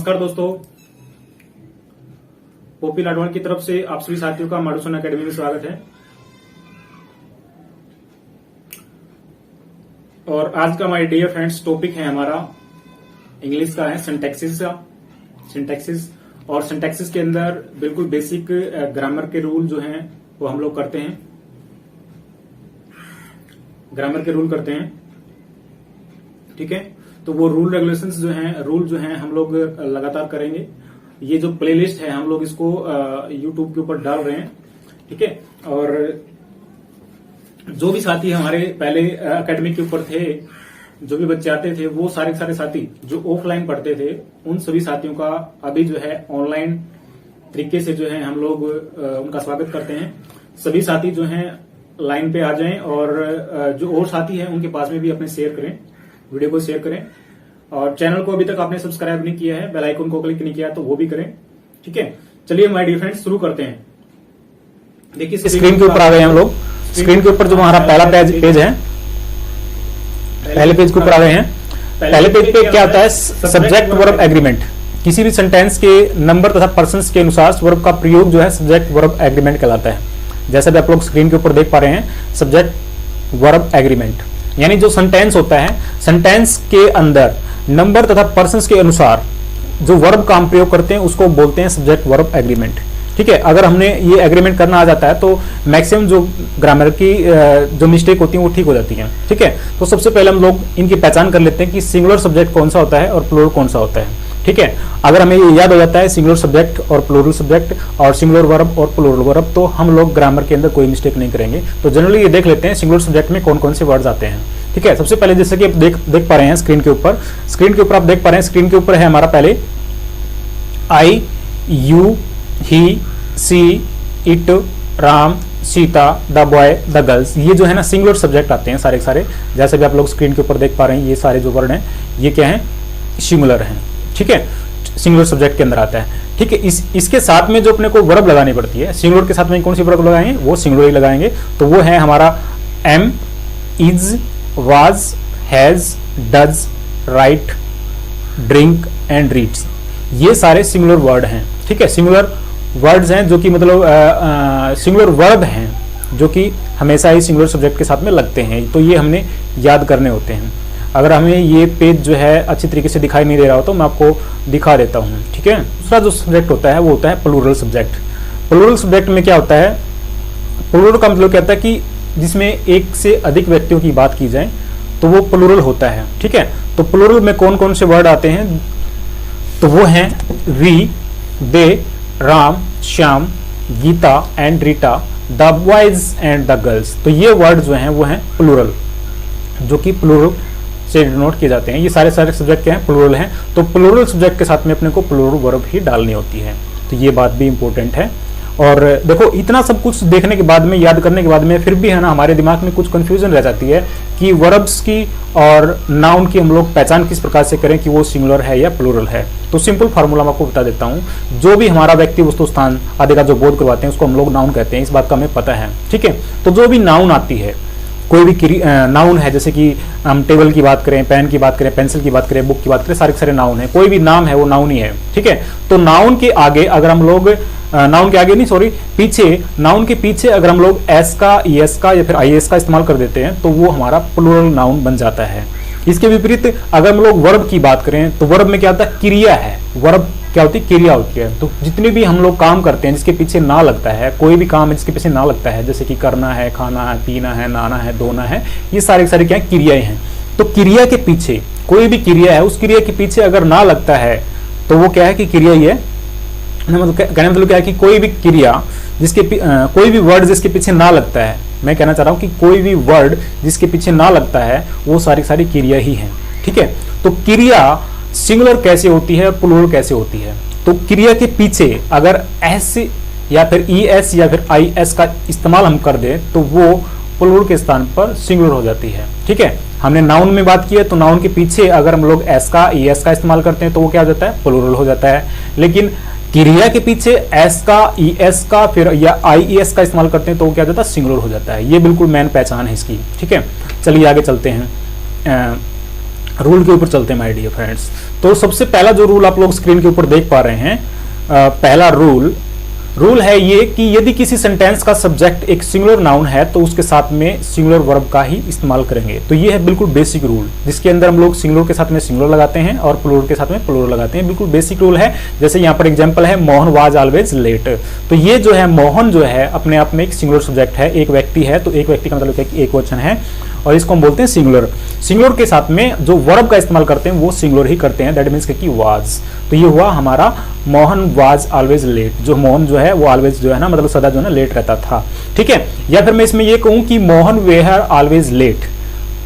नमस्कार दोस्तों, पोपी लाडवान की तरफ से आप सभी साथियों का माडूसन एकेडमी में स्वागत है। और आज का माय डियर फ्रेंड्स टॉपिक है हमारा इंग्लिश का है सिंटैक्सिस और सिंटैक्सिस के अंदर बिल्कुल बेसिक ग्रामर के रूल जो हैं वो हम लोग करते हैं। ग्रामर के रूल करते हैं, ठीक है। तो वो रूल रेगुलेशंस जो हैं हम लोग लगातार करेंगे। ये जो प्लेलिस्ट है हम लोग इसको यूट्यूब के ऊपर डाल रहे हैं, ठीक है। और जो भी साथी हमारे पहले एकेडमी के ऊपर थे, जो भी बच्चे आते थे, वो सारे साथी जो ऑफलाइन पढ़ते थे, उन सभी साथियों का अभी जो है ऑनलाइन तरीके से जो है हम लोग उनका स्वागत करते हैं। सभी साथी जो हैं लाइन पे आ जाएं और जो और साथी हैं उनके पास में भी अपने शेयर करें, वीडियो को शेयर करें। और चैनल को अभी तक आपने सब्सक्राइब नहीं किया है, बेल आइकन को क्लिक नहीं किया तो वो भी करें, ठीक है। चलिए माय डियर फ्रेंड्स शुरू करते हैं। देखिए स्क्रीन के ऊपर आ गए हम लोग। स्क्रीन के ऊपर जो हमारा पहला पेज है, पहले पेज के ऊपर आ गए हैं। पहले पेज पे क्या होता है? Subject verb agreement. किसी भी सेंटेंस के नंबर तथा पर्सन्स के अनुसार वर्ब का प्रयोग जो है सब्जेक्ट वर्ब एग्रीमेंट कहलाता है। जैसा भी आप लोग स्क्रीन के ऊपर देख पा रहे हैं, सब्जेक्ट वर्ब एग्रीमेंट यानी जो सेंटेंस होता है, सेंटेंस के अंदर नंबर तथा पर्सन्स के अनुसार जो वर्ब का हम प्रयोग करते हैं उसको बोलते हैं सब्जेक्ट वर्ब एग्रीमेंट, ठीक है। अगर हमने ये एग्रीमेंट करना आ जाता है तो मैक्सिमम जो ग्रामर की जो मिस्टेक होती है वो ठीक हो जाती है, ठीक है। तो सबसे पहले हम लोग इनकी पहचान कर लेते हैं कि सिंगुलर सब्जेक्ट कौन सा होता है और प्लूरल कौन सा होता है, ठीक है। अगर हमें ये याद हो जाता है सिंगुलर सब्जेक्ट और प्लूरल सब्जेक्ट और सिंगुलर वर्ब और प्लूरल वर्ब, तो हम लोग ग्रामर के अंदर कोई मिस्टेक नहीं करेंगे। तो जनरली ये देख लेते हैं सिंगुलर सब्जेक्ट में कौन कौन से वर्ड्स आते हैं, ठीक है। सबसे पहले जैसे कि आप देख पा रहे हैं स्क्रीन के ऊपर आप देख पा रहे हैं स्क्रीन के ऊपर है हमारा पहले I, you, he, she, it, Ram, Sita, the boy, the girls. ये जो है ना सिंगुलर सब्जेक्ट आते हैं सारे। जैसे भी आप लोग स्क्रीन के ऊपर देख पा रहे हैं, ये सारे जो वर्ड हैं ये क्या हैं? सिंगुलर हैं, ठीक है। सिंगुलर सब्जेक्ट के अंदर आता है, ठीक है। इसके साथ में जो अपने को वर्ब लगानी पड़ती है, सिंगुलर के साथ में कौन सी वर्ब लगाएंगे? वो सिंगुलर ही लगाएंगे। तो वो है हमारा am, is, was, has, does, write, drink and reads. ये सारे सिंगुलर वर्ड हैं, ठीक है। सिंगुलर वर्ड्स हैं जो कि मतलब सिंगुलर वर्ब हैं जो कि हमेशा ही सिंगुलर सब्जेक्ट के साथ में लगते हैं। तो ये हमने याद करने होते हैं। अगर हमें ये पेज जो है अच्छी तरीके से दिखाई नहीं दे रहा हो तो मैं आपको दिखा देता हूँ, ठीक है। दूसरा जो सब्जेक्ट होता है वो होता है प्लूरल सब्जेक्ट। प्लूरल सब्जेक्ट में क्या होता है? प्लूरल का मतलब कहता है कि जिसमें एक से अधिक व्यक्तियों की बात की जाए तो वो प्लूरल होता है, ठीक है। तो प्लूरल में कौन कौन से वर्ड आते हैं? तो वो हैं we, they, Ram, Shyam, Geeta and Rita, the boys and the girls. तो ये वर्ड जो हैं वो हैं प्लूरल, जो कि प्लूरल से डिनोट किए जाते हैं। ये सारे सब्जेक्ट के हैं प्लूरल हैं। तो प्लूरल सब्जेक्ट के साथ में अपने को प्लूरल वर्ब ही डालनी होती है। तो ये बात भी इंपॉर्टेंट है। और देखो इतना सब कुछ देखने के बाद में, याद करने के बाद में, फिर भी है ना हमारे दिमाग में कुछ कंफ्यूजन रह जाती है कि वर्ब्स की और नाउन की हम लोग पहचान किस प्रकार से करें कि वो सिंगुलर है या प्लूरल है। तो सिंपल फार्मूला मैं आपको बता देता हूँ। जो भी हमारा व्यक्ति, वस्तु, स्थान आदि का जो बोध करवाते हैं उसको हम लोग नाउन कहते हैं। इस बात का हमें पता है, ठीक है। तो जो भी नाउन आती है, कोई भी नाउन है, जैसे कि हम टेबल की बात करें, पेन की बात करें, पेंसिल की बात करें, बुक की बात करें, सारे नाउन है। कोई भी नाम है वो नाउन ही है, ठीक है। तो नाउन के आगे अगर हम लोग नाउन के पीछे अगर हम लोग एस का, ईएस का या फिर आईएस का इस्तेमाल कर देते हैं तो वो हमारा प्लूरल नाउन बन जाता है। इसके विपरीत अगर हम लोग वर्ब की बात करें तो वर्ब में क्या होता है? क्रिया है। वर्ब क्या होती है? क्रिया होती है। तो जितने भी हम लोग काम करते हैं जिसके पीछे ना लगता है, कोई भी काम है जिसके पीछे ना लगता है, जैसे कि करना है, खाना है, पीना है, नहाना है, धोना है, ये सारे क्या है? क्रियाएं हैं। तो क्रिया के पीछे, कोई भी क्रिया है उस क्रिया के पीछे अगर ना लगता है तो वो क्या है कि क्रिया ही है। मतलब कहने मतलब क्या है कि कोई भी क्रिया जिसके कोई भी वर्ड जिसके पीछे ना लगता है, मैं कहना चाह रहा हूं कि कोई भी वर्ड जिसके पीछे ना लगता है वो सारी क्रिया ही है, ठीक है। तो क्रिया सिंगुलर कैसे होती है, प्लूरल कैसे होती है? तो क्रिया के पीछे अगर एस या फिर ईएस या फिर आईएस का इस्तेमाल हम कर दें तो वो प्लूरल के स्थान पर सिंगुलर हो जाती है, ठीक है। हमने नाउन में बात की है तो नाउन के पीछे अगर हम लोग एस का, ईएस का इस्तेमाल करते हैं तो वो क्या हो जाता है? प्लूरल हो जाता है। लेकिन क्रिया के पीछे एस का, ईएस का फिर या आईईएस का इस्तेमाल करते हैं तो वो क्या हो जाता है? सिंगुलर हो जाता है। ये बिल्कुल मेन पहचान है इसकी, ठीक है। चलिए आगे चलते हैं। रूल के ऊपर चलते हैं माय डियर फ्रेंड्स। तो सबसे पहला जो रूल आप लोग स्क्रीन के ऊपर देख पा रहे हैं, पहला रूल है ये कि यदि किसी सेंटेंस का सब्जेक्ट एक सिंगुलर नाउन है तो उसके साथ में सिंगुलर वर्ब का ही इस्तेमाल करेंगे। तो ये है बिल्कुल बेसिक रूल, जिसके अंदर हम लोग सिंगुलर के साथ में सिंगुलर लगाते हैं और प्लूरल के साथ में प्लूरल लगाते हैं। बिल्कुल बेसिक रूल है। जैसे यहाँ पर एग्जांपल है मोहन वाज ऑलवेज लेट। तो ये जो है मोहन जो है अपने आप में एक सिंगुलर सब्जेक्ट है, एक व्यक्ति है, तो एक व्यक्ति का मतलब है कि एक वचन है और इसको हम बोलते हैं सिंगुलर। सिंगुलर के साथ में जो वर्ब का इस्तेमाल करते हैं वो सिंगुलर ही करते हैं, दैट मीन्स कि वाज। तो ये हुआ हमारा मोहन वाज ऑलवेज लेट। जो मोहन जो है वो ऑलवेज जो है ना, मतलब सदा जो है ना लेट रहता था, ठीक है। या फिर मैं इसमें ये कहूं कि Mohan were always late,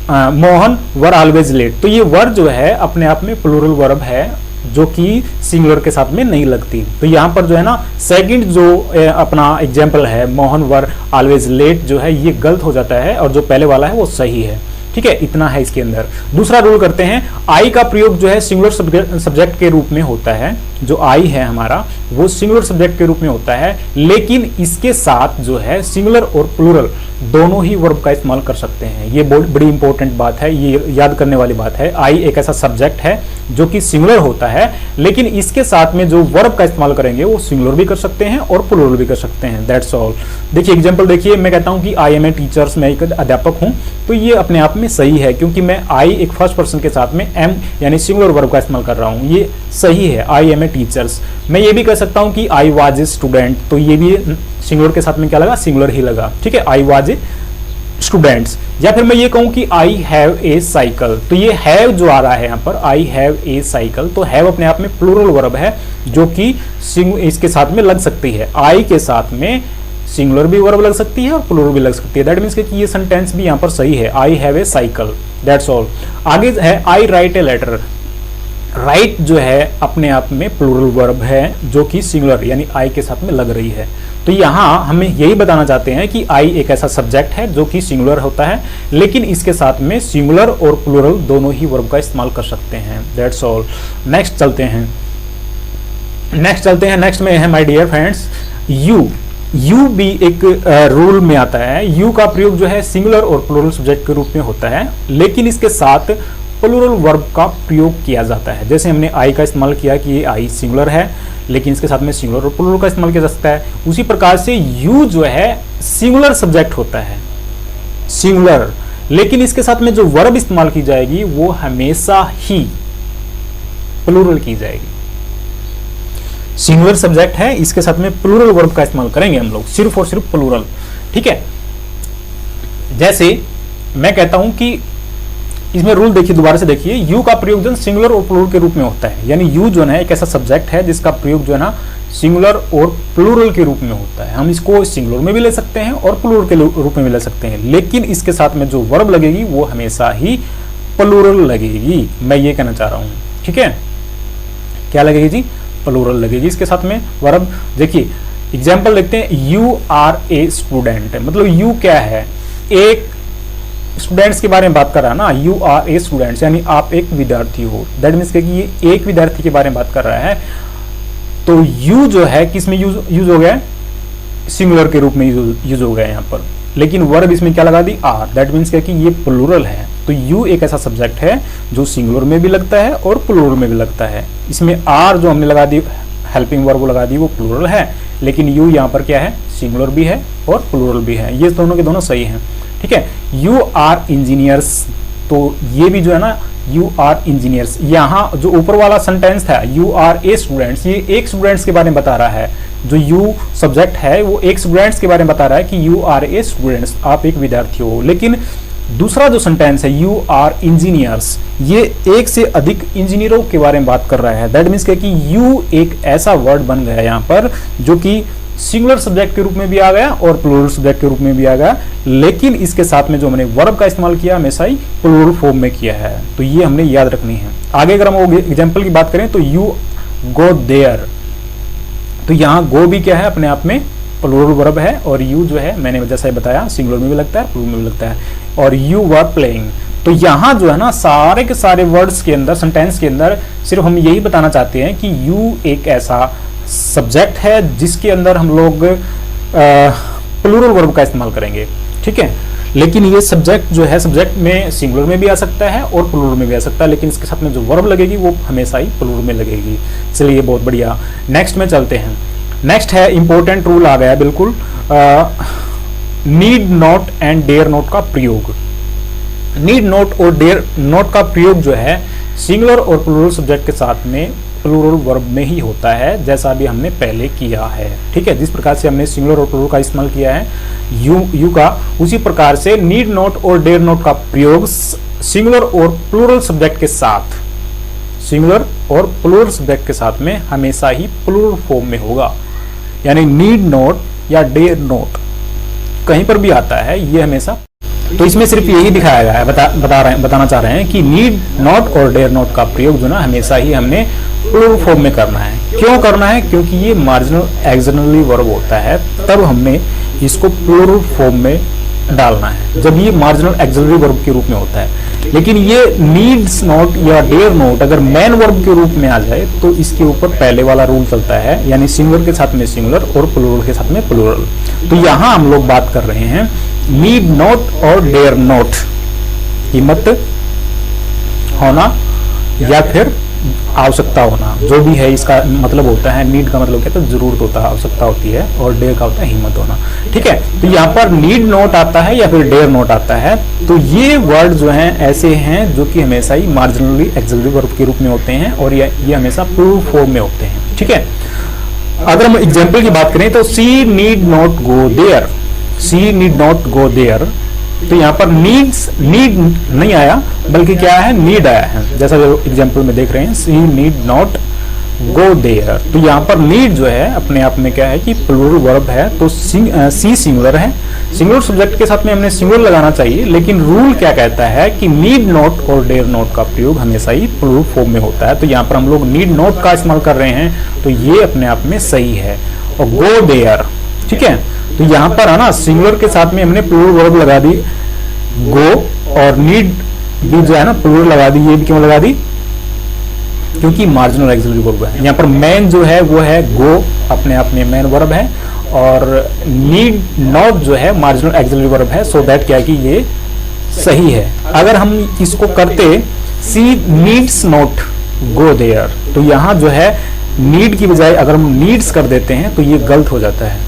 Mohan were always late. तो ये वर्ब जो है अपने आप में प्लूरल वर्ब है जो कि सिंगुलर के साथ में नहीं लगती। तो यहाँ पर जो है ना सेकंड जो अपना एग्जाम्पल है मोहन वर ऑलवेज लेट जो है ये गलत हो जाता है और जो पहले वाला है वो सही है, ठीक है। इतना है इसके अंदर। दूसरा रूल करते हैं, आई का प्रयोग जो है सिंगुलर सब्जेक्ट के रूप में होता है। जो आई है हमारा वो सिंगुलर सब्जेक्ट के रूप में होता है, लेकिन इसके साथ जो है सिंगुलर और प्लूरल दोनों ही वर्ब का इस्तेमाल कर सकते हैं। ये बड़ी इंपॉर्टेंट बात है, ये याद करने वाली बात है। आई एक ऐसा सब्जेक्ट है जो कि सिंगुलर होता है, लेकिन इसके साथ में जो वर्ब का इस्तेमाल करेंगे वो सिंगुलर भी कर सकते हैं और प्लूरल भी कर सकते हैं। That's all. देखिए एग्जांपल देखिए, मैं कहता हूं कि आई एम ए टीचर्स, मैं एक अध्यापक हूं, तो ये अपने आप में सही है क्योंकि मैं आई एक फर्स्ट पर्सन के साथ में एम यानी सिंगुलर वर्ब का इस्तेमाल कर रहा हूं, ये सही है। I am a teachers. मैं ये भी कह सकता हूं कि आई वाज ए स्टूडेंट, तो ये भी सिंगुलर के साथ में क्या लगा, सिंगुलर ही लगा, ठीक है। I was a students. या फिर मैं ये कहूं कि आई हैव ए साइकिल, तो ये हैव जो आ रहा है यहाँ पर आई हैव ए साइकिल, तो हैव अपने आप में प्लूरल वर्ब है जो कि इसके साथ में लग सकती है। आई के साथ में सिंगुलर भी वर्ब लग सकती है और प्लूरल भी लग सकती है। दैट मीन्स कि ये सेंटेंस भी यहाँ पर सही है, I have a cycle. That's all. आगे है आई राइट ए लेटर। राइट जो है अपने आप में प्लूरल वर्ब है जो कि सिंगुलर यानी आई के साथ में लग रही है। तो यहाँ हमें यही बताना चाहते हैं कि आई एक ऐसा सब्जेक्ट है जो कि सिंगुलर होता है, लेकिन इसके साथ में सिंगुलर और प्लूरल दोनों ही वर्ब का इस्तेमाल कर सकते हैं। That's all. नेक्स्ट चलते हैं। नेक्स्ट में है माय डियर फ्रेंड्स यू भी एक रूल में आता है। यू का प्रयोग जो है सिंगुलर और प्लूरल सब्जेक्ट के रूप में होता है, लेकिन इसके साथ प्लूरल वर्ब का प्रयोग किया जाता है। जैसे हमने आई का इस्तेमाल किया कि ये आई सिंगुलर है, लेकिन इसके साथ में सिंगुलर और प्लूरल का इस्तेमाल किया जा सकता है। उसी प्रकार से यू जो है सिंगुलर सब्जेक्ट होता है, सिंगुलर, लेकिन इसके साथ में जो वर्ब इस्तेमाल की जाएगी वो हमेशा ही प्लूरल की जाएगी। सिंगुलर सब्जेक्ट है, इसके साथ में प्लूरल वर्ब का इस्तेमाल करेंगे हम लोग, सिर्फ और सिर्फ प्लूरल, ठीक है। जैसे मैं कहता हूं कि इसमें रूल देखिए, दोबारा से देखिए, यू का प्रयोग जो सिंगुलर और प्लूरल के रूप में होता है। यानी यू जो है एक ऐसा सब्जेक्ट है जिसका प्रयोग जो है ना सिंगुलर और प्लूरल के रूप में होता है। हम इसको सिंगुलर में भी ले सकते हैं और प्लूरल के रूप में भी ले सकते हैं, लेकिन इसके साथ में जो वर्ब लगेगी वो हमेशा ही प्लूरल लगेगी। मैं ये कहना चाह रहा हूं, ठीक है। क्या लगेगी जी? प्लूरल लगेगी इसके साथ में वर्ब। देखिए एग्जाम्पल देखते हैं, यू आर ए स्टूडेंट, मतलब यू क्या है, एक स्टूडेंट्स के बारे में बात कर रहा है ना, यू आर ए स्टूडेंट्स यानी आप एक विद्यार्थी हो। दैट मीन्स कि ये एक विद्यार्थी के बारे में बात कर रहा है। तो यू जो है किस में यूज हो गया, सिंगुलर के रूप में यूज हो गया यहाँ पर, लेकिन वर्ब इसमें क्या लगा दी, आर। दैट मीन्स कि ये प्लूरल है। तो यू एक ऐसा सब्जेक्ट है जो सिंगुलर में भी लगता है और प्लूरल में भी लगता है। इसमें आर जो हमने लगा दी, हेल्पिंग वर्ब लगा दी, वो प्लूरल है, लेकिन यू यहाँ पर क्या है, सिंगुलर भी है और प्लूरल भी है। ये दोनों के दोनों सही हैं, ठीक है। यू आर इंजीनियर्स, तो ये भी जो है ना यू आर इंजीनियर्स, यहाँ जो ऊपर वाला सेंटेंस था यू आर ए स्टूडेंट्स, ये एक स्टूडेंट्स के बारे में बता रहा है। जो यू सब्जेक्ट है वो एक स्टूडेंट्स के बारे में बता रहा है कि यू आर ए स्टूडेंट्स, आप एक विद्यार्थी हो। लेकिन दूसरा जो सेंटेंस है यू आर इंजीनियर्स, ये एक से अधिक इंजीनियरों के बारे में बात कर रहा है। दैट मीन्स कि यू एक ऐसा वर्ड बन गया यहाँ पर जो कि सिंगुलर सब्जेक्ट के रूप में भी आ गया और प्लूरल सब्जेक्ट के रूप में भी आ गया, लेकिन इसके साथ में जो हमने वर्ब का इस्तेमाल किया हमेशा ही प्लूरल फॉर्म में किया है। तो ये हमने याद रखनी है। आगे अगर हम एग्जाम्पल की बात करें तो यू गो देयर, तो यहाँ गो भी क्या है, अपने आप में प्लूरल वर्ब है, और यू जो है मैंने जैसा बताया सिंगुलर में भी लगता है प्लूरल में भी लगता है। और यू वर प्लेइंग, तो यहाँ जो है ना सारे के सारे वर्ड्स के अंदर, सेंटेंस के अंदर सिर्फ हम यही बताना चाहते हैं कि यू एक ऐसा सब्जेक्ट है जिसके अंदर हम लोग प्लूरल वर्ब का इस्तेमाल करेंगे, ठीक है। लेकिन ये सब्जेक्ट जो है, सब्जेक्ट में सिंगुलर में भी आ सकता है और प्लूरल में भी आ सकता है, लेकिन इसके साथ में जो वर्ब लगेगी वो हमेशा ही प्लूरल में लगेगी। चलिए बहुत बढ़िया, नेक्स्ट में चलते हैं। नेक्स्ट है इंपॉर्टेंट रूल आ गया बिल्कुल, need not and dare not का प्रयोग। नीड नॉट और डेयर नॉट का प्रयोग जो है सिंगुलर और प्लूरल सब्जेक्ट के साथ में प्लूरल वर्ब में ही होता है, जैसा भी हमने पहले किया है। ठीक है, जिस प्रकार से हमने सिंगुलर और प्लूरल का इस्तेमाल किया है यू का, उसी प्रकार से नीड नॉट और डेयर नॉट का प्रयोग सिंगुलर और प्लूरल सब्जेक्ट के साथ, सिंगुलर और प्लूरल सब्जेक्ट के साथ में हमेशा ही प्लूरल फॉर्म में होगा। यानी नीड नॉट या डेयर नॉट कहीं पर भी आता है, ये हमेशा, तो इसमें सिर्फ यही दिखाया गया है, बताना चाह रहे हैं कि नीड नॉट और डेयर नॉट का प्रयोग जो ना हमेशा ही हमने प्लूरल फॉर्म में करना है। क्यों करना है? क्योंकि ये मार्जिनल एक्सिलरी वर्ब होता है, तब हमने इसको प्लूरल फॉर्म में डालना है जब ये मार्जिनल एक्सिलरी वर्ब के रूप में होता है। लेकिन ये नीड्स नॉट या डेयर नॉट अगर मेन वर्ब के रूप में आ जाए तो इसके ऊपर पहले वाला रूल चलता है, यानी सिंगुलर के साथ में सिंगुलर और प्लूरल के साथ में प्लूरल। तो यहाँ हम लोग बात कर रहे हैं नीड नॉट और डेयर नॉट, हिम्मत होना या फिर आवश्यकता होना, जो भी है इसका मतलब होता है। नीड का मतलब क्या होता है? जरूरत होता है, आवश्यकता होती है, और डेयर का होता है हिम्मत होना। ठीक है, तो यहाँ पर नीड नॉट आता है या फिर डेयर नॉट आता है, तो ये वर्ड जो हैं ऐसे हैं जो कि हमेशा ही मार्जिनली एक्सिलरी वर्ब के रूप में होते हैं और ये हमेशा प्लूरल फॉर्म में होते हैं। ठीक है, अगर हम एग्जाम्पल की बात करें तो she need not go there, she need not go there, तो यहाँ पर नीड्स, नीड नहीं आया बल्कि क्या है? नीड आया है, जैसा जो एग्जांपल में देख रहे हैं, सी नीड नॉट गो देयर। तो यहाँ पर नीड जो है अपने आप में क्या है कि प्लूरल वर्ब है, तो सी सिंगुलर है, सिंगुलर सब्जेक्ट के साथ में हमने सिंगुलर लगाना चाहिए। लेकिन रूल क्या कहता है कि नीड नॉट और डेयर नॉट का प्रयोग हमेशा ही प्लूरल फॉर्म में होता है। तो यहाँ पर हम लोग नीड नॉट का इस्तेमाल कर रहे हैं, तो ये अपने आप में सही है। और गो देयर, ठीक है, तो यहाँ पर है ना सिंगुलर के साथ में हमने प्लूरल वर्ब लगा दी गो, और नीड भी जो है ना प्लूरल लगा दी। ये भी क्यों लगा दी? क्योंकि मार्जिनल एक्सिलरी वर्ब है। यहाँ पर मैन जो है वो है गो, अपने आप में मैन वर्ब है, और नीड नॉट जो है मार्जिनल एक्सिलरी वर्ब है। सो दैट क्या है कि ये सही है। अगर हम इसको करते सी नीड्स नॉट गो देयर, तो यहाँ जो है नीड की बजाय अगर हम नीड्स कर देते हैं तो ये गलत हो जाता है।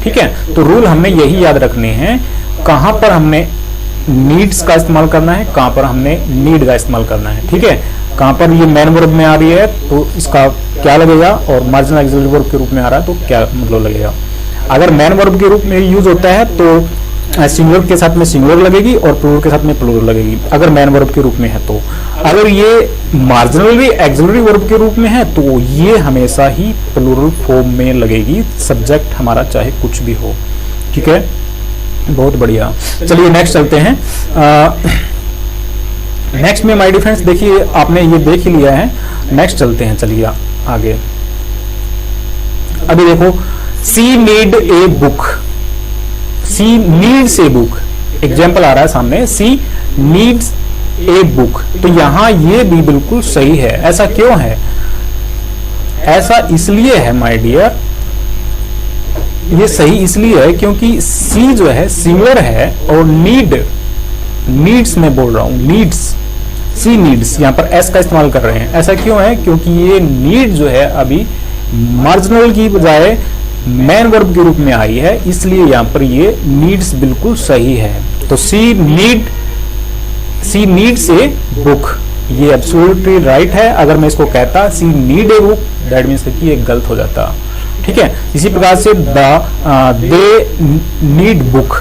ठीक है, तो रूल हमें यही याद रखने हैं, कहां पर हमने नीड्स का इस्तेमाल करना है, कहां पर हमने नीड का इस्तेमाल करना है। ठीक है, कहां पर ये मेन वर्ब में आ रही है तो इसका क्या लगेगा, और मार्जिनल एक्सिलरी वर्ब के रूप में आ रहा है तो क्या मतलब लगेगा। अगर मेन वर्ब के रूप में यूज होता है तो सिंगुलर के साथ में सिंगुलर लगेगी और प्लूरल के साथ में प्लूरल लगेगी, अगर मेन वर्ब के रूप में है तो। अगर ये मार्जिनली एक्सिलरी वर्ब के रूप में है तो ये हमेशा ही प्लूरल फॉर्म में लगेगी, सब्जेक्ट हमारा चाहे कुछ भी हो। ठीक है, बहुत बढ़िया। चलिए नेक्स्ट चलते हैं। नेक्स्ट में माय डिफरेंस, देखिए आपने ये देख ही लिया है, नेक्स्ट चलते हैं। चलिए आगे, अभी देखो, she need a book, she needs a book, example आ रहा है सामने, सी नीड्स ए बुक, तो यहां ये भी बिल्कुल सही है। ऐसा क्यों है? ऐसा इसलिए है माय डियर, ये सही इसलिए है क्योंकि सी जो है सिंगुलर है और नीड्स में बोल रहा हूं, नीड्स, सी नीड्स, यहां पर एस का इस्तेमाल कर रहे हैं। ऐसा क्यों है? क्योंकि ये नीड जो है अभी मार्जिनल की बजाय मेन वर्ब के रूप में आई है, इसलिए यहां पर ये नीड्स बिल्कुल सही है। तो सी नीड्स ए बुक, ये एब्सोल्युटली राइट है। अगर मैं इसको कहता she need a book, that means कि ये गलत हो जाता। ठीक है, इसी प्रकार से दे नीड बुक,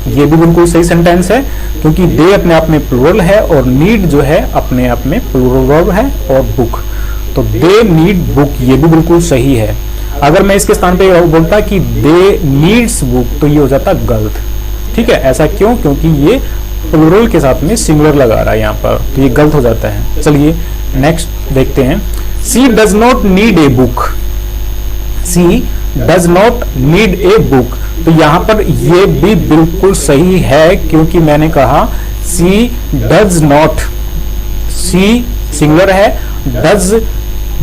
ये भी बिल्कुल सही सेंटेंस है क्योंकि दे अपने आप में प्लूरल है और नीड जो है अपने आप में प्लूरल वर्ब है, और बुक, तो दे नीड बुक, ये भी बिल्कुल सही है। अगर मैं इसके स्थान पे बोलता कि दे नीड्स बुक, तो ये हो जाता गलत। ठीक है, ऐसा क्यों? क्योंकि ये प्लूरल के साथ में सिंगुलर लगा रहा है यहाँ पर, तो ये गलत हो जाता है। चलिए नेक्स्ट देखते हैं। She does not need a book, she does not need a book, तो यहां पर ये भी बिल्कुल सही है क्योंकि मैंने कहा सी डज नॉट, सी सिंगुलर है, डज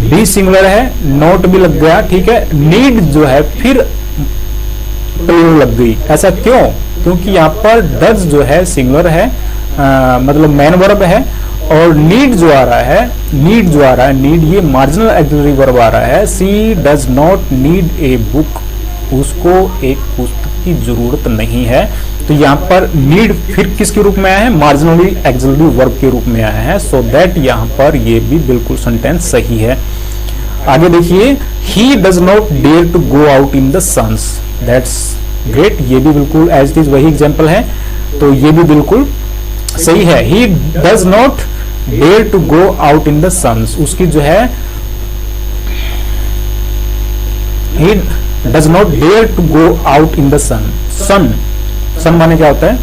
भी सिंगुलर है, नॉट भी लग गया। ठीक है, नीड जो है फिर प्लूरल लग गई। ऐसा क्यों? क्योंकि यहाँ पर डज जो है सिंगुलर है, मतलब मेन वर्ब है, और नीड जो आ रहा है, नीड ये मार्जिनल एक्सिलरी वर्ब आ रहा है। She does not need a book, उसको एक पुस्तक की जरूरत नहीं है। तो यहाँ पर नीड फिर किसके रूप में आया है? मार्जिनली एक्सिलरी वर्ब के रूप में आया है। सो दैट यहाँ पर ये भी बिल्कुल सेंटेंस सही है। आगे देखिए, he does not dare to go out in the suns, that's great, ये भी बिल्कुल एज इट इज वही एग्जाम्पल है, तो ये भी बिल्कुल सही है। He does not dare to go out in the suns, उसकी जो है he does not dare to go out in the sun. Sun माने क्या होता है?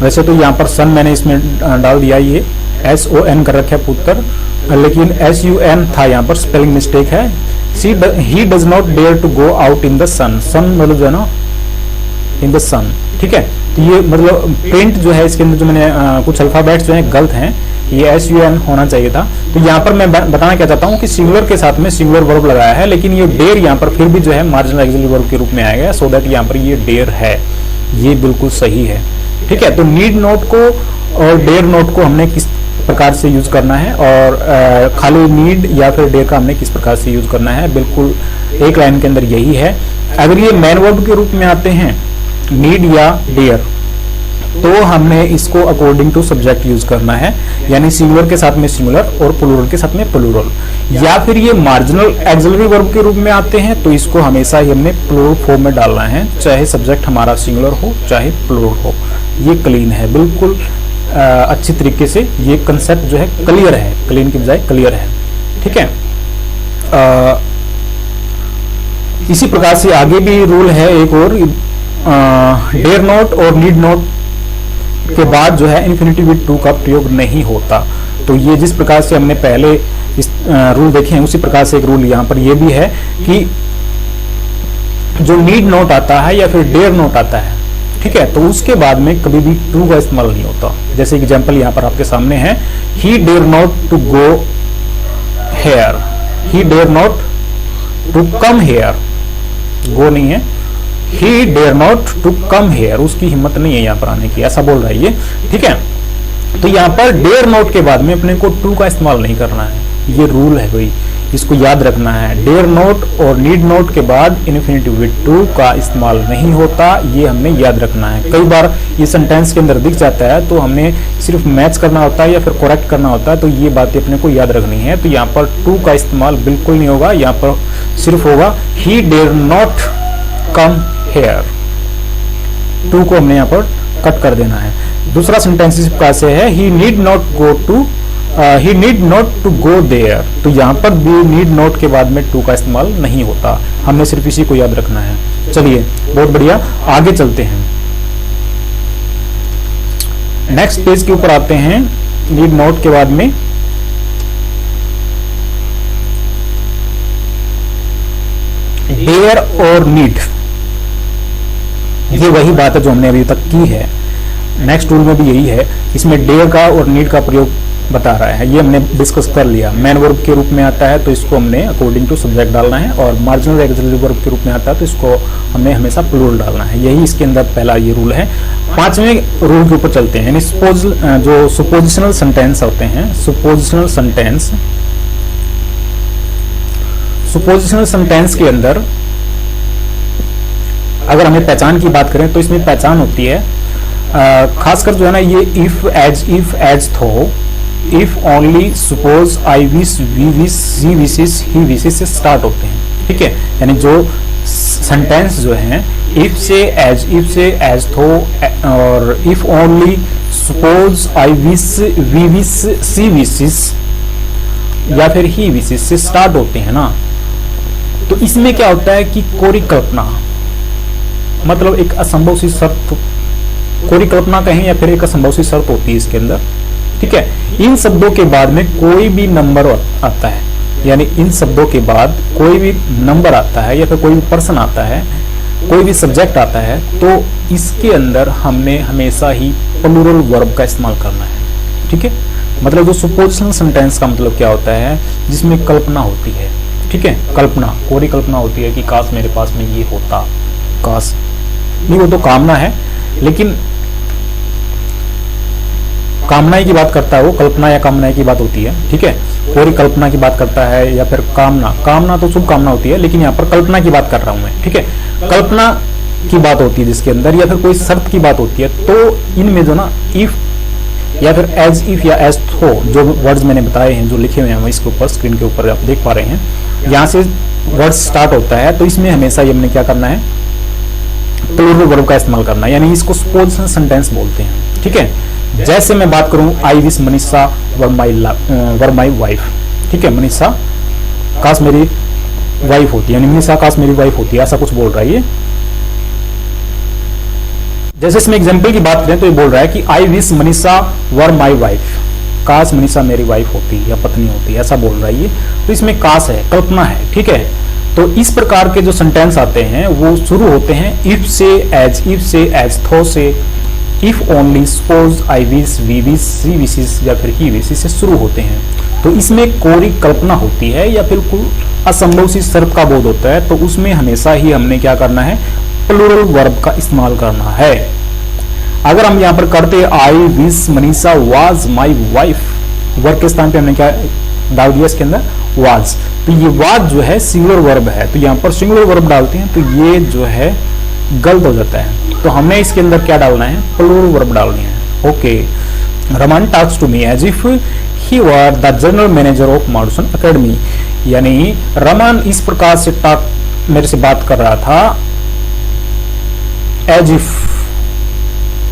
वैसे तो यहां पर सन मैंने इसमें डाल दिया, ये SON कर रखा है पुत्र, लेकिन SUN था, यहाँ पर स्पेलिंग मिस्टेक है। He does not dare to go out in the sun, sun मतलब जो है ना इन द सन, ठीक है। तो ये मतलब प्रिंट जो है इसके अंदर जो मैंने कुछ अल्फाबेट्स जो है गलत हैं, ये SUN होना चाहिए था। तो यहाँ पर मैं बताना क्या चाहता हूँ कि सिंगुलर के साथ में सिंगुलर वर्ब लगाया है, लेकिन ये डेयर यहाँ पर फिर भी जो है मार्जिनल एक्सिलरी वर्ब के रूप में आएगा, सो दैट यहाँ पर ये डेयर है, ये बिल्कुल सही है, ठीक है। तो नीड नोट को और डेयर नोट को हमने किस प्रकार से यूज करना है, और खाली नीड या फिर डेयर का हमने किस प्रकार से यूज करना है, बिल्कुल एक लाइन के अंदर यही है। अगर ये मेन वर्ब के रूप में आते हैं नीड या डेयर, तो हमने इसको अकॉर्डिंग टू सब्जेक्ट यूज करना है, यानी सिंगुलर के साथ में सिंगुलर और प्लूरल के साथ में प्लूरल। या फिर ये मार्जिनल एक्सिलरी वर्ब के रूप में आते हैं, तो इसको हमेशा ही हमने प्लूरल फॉर्म में डालना है, चाहे सब्जेक्ट हमारा सिंगुलर हो चाहे प्लूरल हो। ये क्लीन है, बिल्कुल अच्छी तरीके से ये कंसेप्ट जो है क्लियर है, क्लीन की बजाय क्लियर है, ठीक है। इसी प्रकार से आगे भी रूल है एक और, डेयर नोट और नीड नोट के बाद जो है इन्फिनिटिव विद टू का प्रयोग नहीं होता। तो ये जिस प्रकार से हमने पहले इस रूल देखे हैं, उसी प्रकार से एक रूल यहाँ पर ये भी है कि जो नीड नोट आता है या फिर डेयर नोट आता है, ठीक है, तो उसके बाद में कभी भी टू का इस्तेमाल नहीं होता। जैसे एग्जाम्पल यहाँ पर आपके सामने है, he dare not to go here, he dare not to come here, go नहीं है, he dare not to come here, उसकी हिम्मत नहीं है यहाँ पर आने की, ऐसा बोल रहा है ये, ठीक है। तो यहाँ पर डेयर नॉट के बाद में अपने को टू का इस्तेमाल नहीं करना है, ये रूल है कोई, इसको याद रखना है। डेयर नोट और नीड नोट के बाद इन्फिनिटिव विद टू का इस्तेमाल नहीं होता, ये हमने याद रखना है। कई बार ये सेंटेंस के अंदर दिख जाता है, तो हमने सिर्फ मैच करना होता है या फिर करेक्ट करना होता है, तो ये बातें अपने को याद रखनी है। तो यहाँ पर टू का इस्तेमाल बिल्कुल नहीं होगा, यहाँ पर सिर्फ होगा ही dare not come here, to को हमने यहाँ पर कट कर देना है। दूसरा सेंटेंस इस प्रकार से है, he need not go to, he need not to go there, तो यहाँ पर भी नीड नॉट के बाद में टू का इस्तेमाल नहीं होता, हमने सिर्फ इसी को याद रखना है। चलिए बहुत बढ़िया, आगे चलते हैं, नेक्स्ट पेज के ऊपर आते हैं। नीड नॉट के बाद में डेयर और नीड, ये वही बात है जो हमने अभी तक की है, नेक्स्ट रूल में भी यही है। इसमें डेयर का और नीड का प्रयोग बता रहा है, ये हमने डिस्कस कर लिया। मेन वर्ब के रूप में आता है तो इसको हमने अकॉर्डिंग टू सब्जेक्ट डालना है, और मार्जिनल एक्सिलरी वर्ब के रूप में आता है तो इसको हमने हमेशा प्लूरल डालना है, यही इसके अंदर पहला ये रूल है। पांचवें रूल के ऊपर चलते हैं, यानी जो सुपोजिशनल सेंटेंस होते हैं, सुपोजिशनल सेंटेंस के अंदर अगर हमें पहचान की बात करें तो इसमें पहचान होती है, खासकर जो है ना ये if as though, if only, suppose, I wish, we wish, she wishes, he wishes से स्टार्ट होते हैं, ठीक है। यानी जो सेंटेंस जो है इफ से एज थो, और if only, suppose, I wish, we wish, she wishes या फिर ही विशेस से स्टार्ट होते हैं ना, तो इसमें क्या होता है कि कोरी कल्पना, मतलब एक असंभव सी शर्त, कोरी कल्पना कहें या फिर एक असंभव सी शर्त होती है इसके अंदर, ठीक है। इन शब्दों के बाद में कोई भी नंबर आता है, यानी इन शब्दों के बाद कोई भी नंबर आता है या फिर कोई भी पर्सन आता है, कोई भी सब्जेक्ट आता है, तो इसके अंदर हमने हमेशा ही प्लूरल वर्ब का इस्तेमाल करना है, ठीक है। मतलब जो सुपोजिशनल सेंटेंस का मतलब क्या होता है, जिसमें कल्पना होती है, ठीक है, कल्पना, कोरी कल्पना होती है कि काश मेरे पास में ये होता, काश नहीं, वो तो कामना है, लेकिन कामना की बात करता है वो, कल्पना या कामना की बात होती है, ठीक है। कोई कल्पना की बात करता है या फिर कामना, कामना तो शुभ कामना होती है, लेकिन यहाँ पर कल्पना की बात कर रहा हूं मैं, ठीक है। कल्पना की बात होती है जिसके अंदर, या फिर कोई शर्त की बात होती है, तो इनमें जो ना इफ या फिर एज इफ या एज थो, जो वर्ड्स मैंने बताए हैं, जो लिखे हुए हैं इसके ऊपर, स्क्रीन के ऊपर आप देख पा रहे हैं, यहाँ से वर्ड स्टार्ट होता है, तो इसमें हमेशा ये हमने क्या करना है, प्लूरल वर्ब का इस्तेमाल करना है, यानी इसको पोजिशनल सेंटेंस बोलते हैं, ठीक है। जैसे मैं बात करूं, I wish Manisha were my wife, ठीक है, मनीषा काश मेरी वाइफ होती है, यानी मनीषा काश मेरी वाइफ होती है, ऐसा कुछ बोल रहा है ये। जैसे इसमें एग्जाम्पल की बात करें तो ये बोल रहा है कि I wish Manisha were my wife, काश मनीषा मेरी वाइफ होती या पत्नी होती, ऐसा बोल रहा है ये। तो इसमें काश है, कल्पना है, ठीक है। तो इस प्रकार के जो सेंटेंस आते हैं वो शुरू होते हैं इफ से, एज थो से, if only, suppose, I wish, we wish, she wishes या फिर ही विशेस से शुरू होते हैं। तो इसमें कोरी कल्पना होती है या फिर कोई असंभव सी शर्त का बोध होता है, तो उसमें हमेशा ही हमने क्या करना है, प्लूरल वर्ब का इस्तेमाल करना है। अगर हम यहाँ पर करते I wish Manisha was my wife, verb के स्थान पे हमने क्या डाल दिया इसके अंदर, वाज, तो ये वाज जो है सिंगुलर वर्ब है, तो यहाँ पर सिंगुलर वर्ब डालते हैं तो ये जो है गलत हो जाता है। तो हमें इसके अंदर क्या डालना है, प्लूरल वर्ब डालनी है। Okay, Raman talks to me as if he were the general manager of Madusan academy, यानी रमन इस प्रकार से मेरे से बात कर रहा था, एज इफ,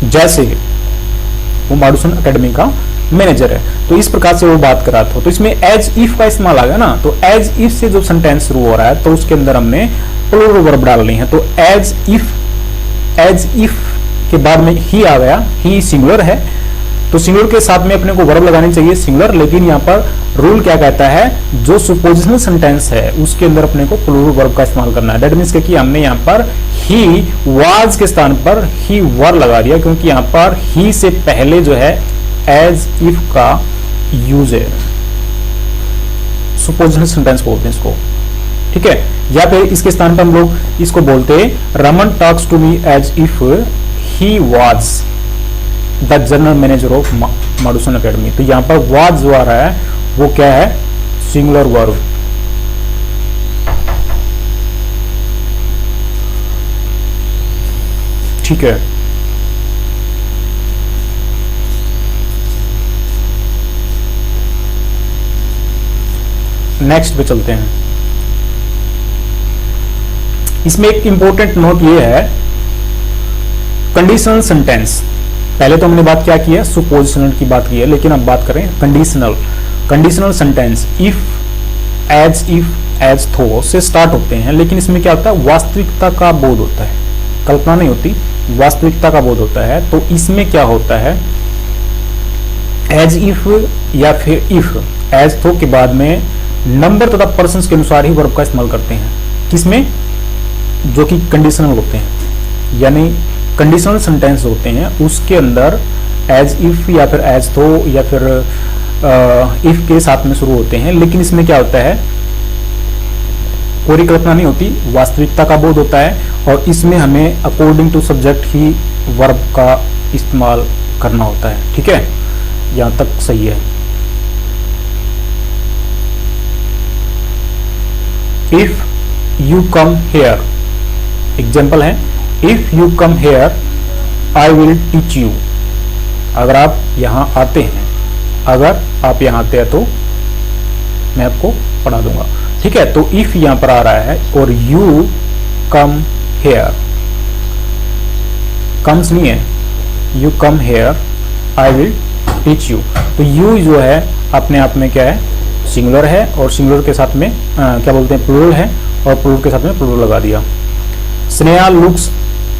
जैसे वो माडुसन एकेडमी का मैनेजर है, तो इस प्रकार से वो बात कर रहा था। तो इसमें एज इफ का इस्तेमाल आ गया ना, तो एज इफ से जो सेंटेंस शुरू हो रहा है तो उसके अंदर हमने प्लूरल वर्ब डालनी है। तो एज इफ के बाद में ही आ गया, ही सिंगुलर है, तो सिंगुलर के साथ में अपने को वर्ब लगानी चाहिए सिंगुलर, लेकिन यहाँ पर रूल क्या कहता है, जो सुपोजिशनल सेंटेंस है उसके अंदर अपने को प्लूरल वर्ब का इस्तेमाल करना है। दैट मींस कि हमने यहाँ पर ही वाज के स्थान पर ही वर लगा दिया, क्योंकि यहाँ पर ही से पहले जो है एज इफ का यूज है, सुपोजिशनल सेंटेंस बोलते हैं इसको, ठीक है। या फिर इसके स्थान पर हम लोग इसको बोलते हैं, Raman talks to me as if he was the general manager of Madusan academy. तो यहाँ पर वाज जो आ रहा है वो क्या है, सिंगुलर वर्ब, ठीक है। नेक्स्ट पे चलते हैं। इसमें एक इंपॉर्टेंट नोट ये है, कंडीशनल सेंटेंस, पहले तो हमने बात क्या की है, सुपोजिशनल की बात की है, लेकिन अब बात करें conditional sentence. If, as though से स्टार्ट होते हैं, लेकिन इसमें क्या होता है, वास्तविकता का बोध होता है, कल्पना नहीं होती, वास्तविकता का बोध होता है। तो इसमें क्या होता है, एज इफ या फिर इफ, एज थो के बाद में नंबर तथा पर्सन्स के अनुसार ही वर्ब का इस्तेमाल करते हैं, किसमें, जो कि कंडीशनल होते हैं, यानी कंडीशनल सेंटेंस होते हैं उसके अंदर एज इफ या फिर एज थो या फिर इफ के साथ में शुरू होते हैं। लेकिन इसमें क्या होता है, कोई कल्पना नहीं होती, वास्तविकता का बोध होता है, और इसमें हमें अकॉर्डिंग टू सब्जेक्ट ही वर्ब का इस्तेमाल करना होता है, ठीक है, यहां तक सही है। If you come here, example है, if you come here I will teach you, अगर आप यहां आते हैं, अगर आप यहां आते हैं तो मैं आपको पढ़ा दूंगा, ठीक है। तो इफ यहां पर आ रहा है, और यू कम हेयर, कम्स नहीं है, you come here I will teach you. तो यू जो है अपने आप में क्या है, सिंगुलर है, और सिंगुलर के साथ में क्या बोलते हैं, प्लूरल है, और प्लूरल के साथ में प्लूरल लगा दिया। स्नेहा लुक्स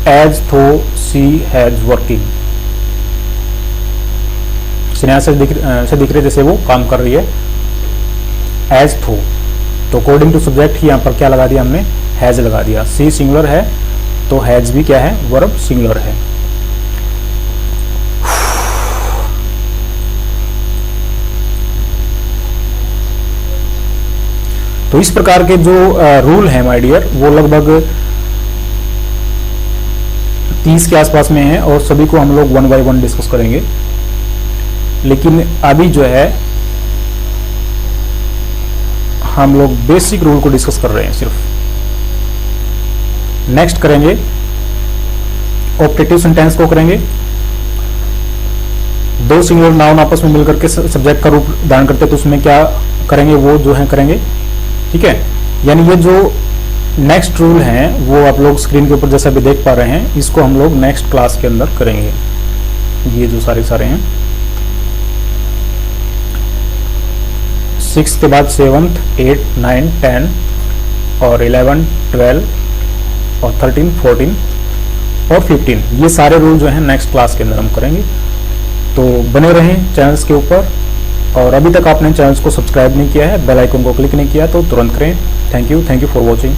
एज थो शी हैज वर्किंग, स्नेहा से दिख रही जैसे वो काम कर रही है, एज थो, तो अकॉर्डिंग टू सब्जेक्ट ही यहाँ पर क्या लगा दिया हमने, हैज लगा दिया। सी सिंगुलर है तो हैज भी क्या है, वर्ब सिंगुलर है। तो इस प्रकार के जो रूल है माय डियर, वो लगभग 30 के आसपास में है और सभी को हम लोग 1 बाय 1 डिस्कस करेंगे। लेकिन अभी जो है हम लोग बेसिक रूल को डिस्कस कर रहे हैं सिर्फ। नेक्स्ट करेंगे ऑप्टेटिव सेंटेंस को करेंगे। दो सिंगुलर नाउन आपस में मिलकर के सब्जेक्ट का रूप धारण करते हैं, तो उसमें क्या करेंगे वो जो है करेंगे, ठीक है। यानी ये जो नेक्स्ट रूल है वो आप लोग स्क्रीन के ऊपर जैसा भी देख पा रहे हैं, इसको हम लोग नेक्स्ट क्लास के अंदर करेंगे। ये जो सारे हैं 6 के बाद 7th 8 9 10 और 11 12 और 13 14 और 15, ये सारे रूल जो हैं नेक्स्ट क्लास के अंदर हम करेंगे। तो बने रहें चैनल्स के ऊपर, और अभी तक आपने चैनल्स को सब्सक्राइब नहीं किया है, बेल आइकन को क्लिक नहीं किया तो तुरंत करें। Thank you for watching.